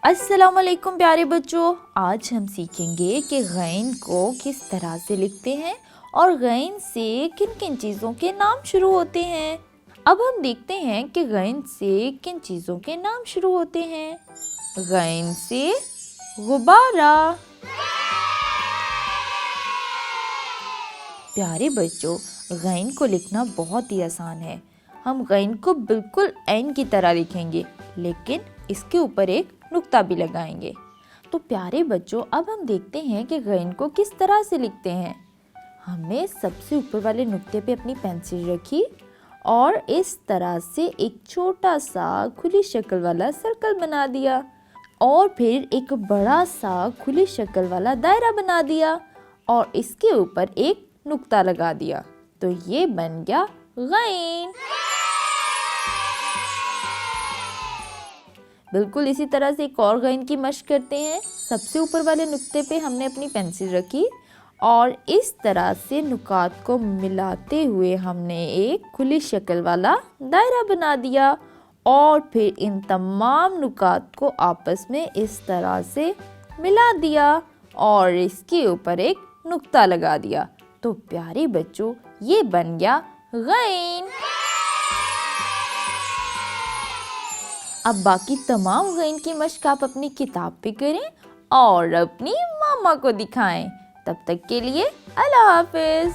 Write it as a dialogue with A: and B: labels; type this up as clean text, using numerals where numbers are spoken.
A: अस्सलामुअलैकुम प्यारे बच्चों, आज हम सीखेंगे कि गैन को किस तरह से लिखते हैं और गैन से किन किन चीज़ों के नाम शुरू होते हैं। अब हम देखते हैं कि गैन से किन चीज़ों के नाम शुरू होते हैं। गैन से गुब्बारा। प्यारे बच्चों, गैन को लिखना बहुत ही आसान है। हम गैन को बिल्कुल ऐन की तरह लिखेंगे, लेकिन इसके ऊपर एक नुक्ता भी लगाएंगे। तो प्यारे बच्चों, अब हम देखते हैं कि गैन को किस तरह से लिखते हैं। हमने सबसे ऊपर वाले नुक्ते पे अपनी पेंसिल रखी और इस तरह से एक छोटा सा खुली शक्ल वाला सर्कल बना दिया और फिर एक बड़ा सा खुली शक्ल वाला दायरा बना दिया और इसके ऊपर एक नुक्ता लगा दिया। तो ये बन गया गैन। बिल्कुल इसी तरह से एक और गैन की मश्क करते हैं। सबसे ऊपर वाले नुक्ते पे हमने अपनी पेंसिल रखी और इस तरह से नुकात को मिलाते हुए हमने एक खुली शक्ल वाला दायरा बना दिया और फिर इन तमाम नुकात को आपस में इस तरह से मिला दिया और इसके ऊपर एक नुक्ता लगा दिया। तो प्यारे बच्चों, ये बन गया गैन। अब बाकी तमाम गैन की मश्क आप अपनी किताब पे करें और अपनी मामा को दिखाएं। तब तक के लिए अल्लाह हाफिज।